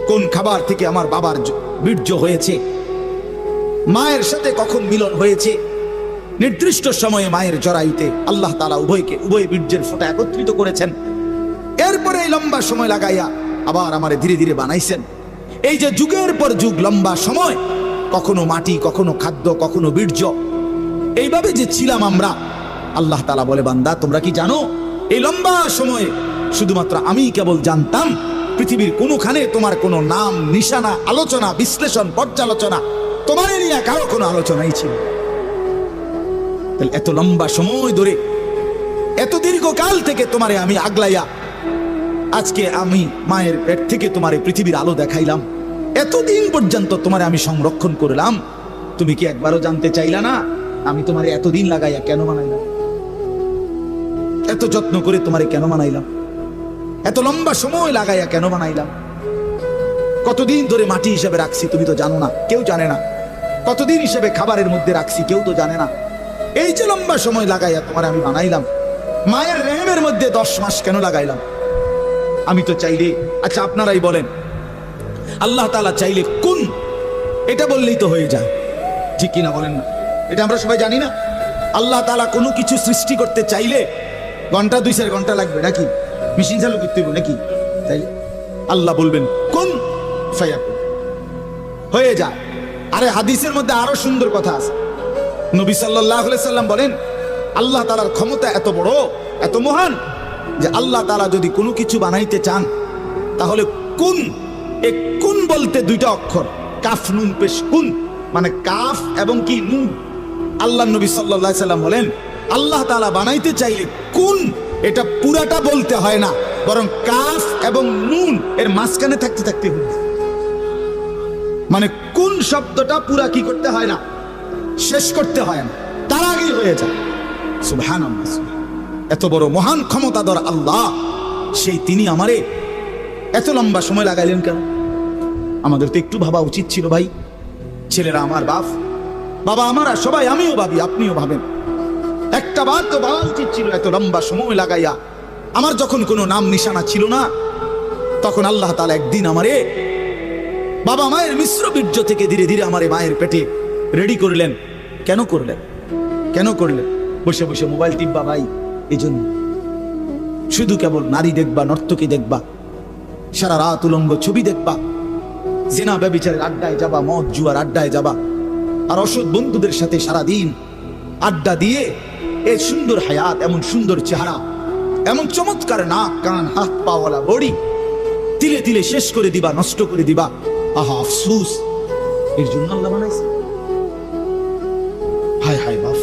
কোন খাবার থেকে আমার বাবার বীর্য হয়েছে, মায়ের সাথে কখন মিলন হয়েছে, নির্দিষ্ট সময়ে মায়ের জরায়ুতে আল্লাহ তাআলা উভয় বীর্যের ফোঁটা একত্রিত করেছেন। এরপরে এই লম্বা সময় লাগাইয়া আবার আমারে ধীরে ধীরে বানাইছেন। এই যে যুগের পর যুগ লম্বা সময়, কখনো মাটি, কখনো খাদ্য, কখনো বীর্য, এইভাবে যে ছিলাম আমরা, আল্লাহ তাআলা বলে, বান্দা তোমরা কি জানো এই লম্বা সময়ে শুধুমাত্র আমি কেবল জানতাম। পৃথিবীর কোনোখানে তোমার কোনো নাম, নিশানা, আলোচনা, বিশ্লেষণ, পর্যালোচনা, তোমার নিয়ে কারো কোনো আলোচনাই ছিল। এত লম্বা সময় ধরে, এত দীর্ঘকাল থেকে তোমারে আমি আগলাইয়া আজকে আমি মায়ের পেট থেকে তোমারে পৃথিবীর আলো দেখাইলাম। এতদিন পর্যন্ত তোমারে আমি সংরক্ষণ করলাম। তুমি কি একবারও জানতে চাইলা না আমি তোমারে এতদিন লাগাইয়া কেন বানাইলাম? এত যত্ন করে তোমারে কেন বানাইলাম? এত লম্বা সময় লাগাইয়া কেন বানাইলাম? কতদিন ধরে মাটি হিসেবে রাখছি তুমি তো জানো না, কেউ জানে না। কতদিন হিসেবে খাবারের মধ্যে রাখছি কেউ তো জানে না। এই যে লম্বা সময় লাগাইয়া তোমার আমি বানাইলাম, মায়ের রেহেমের মধ্যে 10 মাস কেন লাগাইলাম? আমি তো চাইলে, আচ্ছা আপনারাই বলেন, আল্লাহ তাআলা চাইলে কোন, এটা বললেই তো হয়ে যায়, ঠিক কিনা বলেন না? এটা আমরা সবাই জানি না। আল্লাহ তাআলা কোনো কিছু সৃষ্টি করতে চাইলে ঘন্টা 2-4 ঘন্টা লাগবে নাকি? মেশিন চালু করতে হবে নাকি? তাই আল্লাহ বলবেন কোন, ফায়াকুন, হয়ে যায়। আরে হাদিসের মধ্যে আরো সুন্দর কথা আছে। নবী সাল্লাল্লাহু আলাইহি সাল্লাম বলেন, আল্লাহ তাআলার ক্ষমতা এত বড়, এত মহান, যে আল্লাহ তাআলা যদি কোনো কিছু বানাইতে চান তাহলে কুন, এই কুন বলতে 2টা অক্ষর, কাফ নুন পেশ, কুন মানে কাফ এবং কি নুন। আল্লাহ নবী সাল্লাল্লাহু আলাইহি সাল্লাম বলেন, আল্লাহ তাআলা বানাইতে চাইলে কুন, এটা পুরাটা বলতে হয় না, বরং কাফ এবং নুন এর মাঝখানে থাকতে থাকতে হয়। মানে কোন শব্দটা পুরা কি করতে হয় না, শেষ করতে হয় না, তার আগেই হয়ে যায়। সুবহানাল্লাহ। এত বড় মহান ক্ষমতাধর আল্লাহ, সেই তিনি আমারে এত লম্বা সময় লাগাইলেন কেন? আমাদের তো একটু ভাবা উচিত ছিল ভাই। ছেলেরা আমার বাবা আমারা সবাই, আমিও ভাবি, আপনিও ভাবেন, একটা বার তো ভাবা উচিত ছিল। এত লম্বা সময় লাগাইয়া আমার যখন কোনো নাম নিশানা ছিল না, তখন আল্লাহ তাআলা একদিন আমারে বাবা মায়ের মিশ্র বীর্য থেকে ধীরে ধীরে আমারে মায়ের পেটে রেডি করলেন। কেন করলেন? কেন করলেন? বসে বসে মোবাইল টিপবা ভাই? এই জন্য শুধু কেবল নারী দেখবা, নর্তকী দেখবা, সারা রাত উলঙ্গ ছবি দেখবা, জিনা ব্যভিচারের আড্ডায় যাবা, মদ জুয়ার আড্ডায় যাবা, আর অসৎ বন্ধুদের সাথে সারাদিন আড্ডা দিয়ে এই সুন্দর হায়াত, এমন সুন্দর চেহারা, এমন চমৎকার নাক কান হাত পাওয়ালা বডি তিলে তিলে শেষ করে দিবা, নষ্ট করে দিবা। আহা আফসোস, এর জন্য আল্লাহ বানাইছে। হায় হায় বাপ,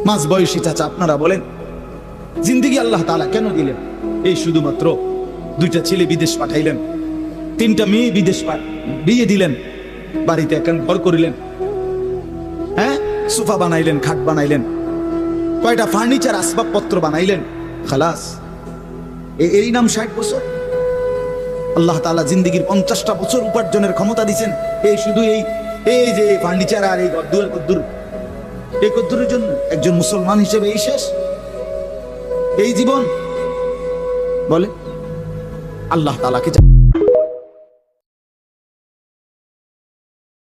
মাঝ বয়সী চাচা আপনারা বলেন, জিন্দেগি আল্লাহ তাআলা কেন দিলেন? এই শুধুমাত্র 2টা ছেলে বিদেশ পাঠাইলেন, 3টা মেয়ে বিদেশ বিয়ে দিলেন, বাড়িতে এখন ঘর করিলেন, হ্যাঁ সোফা বানাইলেন, খাট বানাইলেন, কয়টা ফার্নিচার আসবাবপত্র বানাইলেন, খালাস। এই নাম 60 বছর? আল্লাহ তাআলা জিন্দেগির 50টা বছর উপার্জনের ক্ষমতা দিয়েছেন এই শুধু এই যে ফার্নিচার আর এই কদ্দুর, এই কদ্দুরের জন্য। একজন মুসলমান হিসেবে এই শেষ, এই জীবন বলে? আল্লাহ তাআলাকে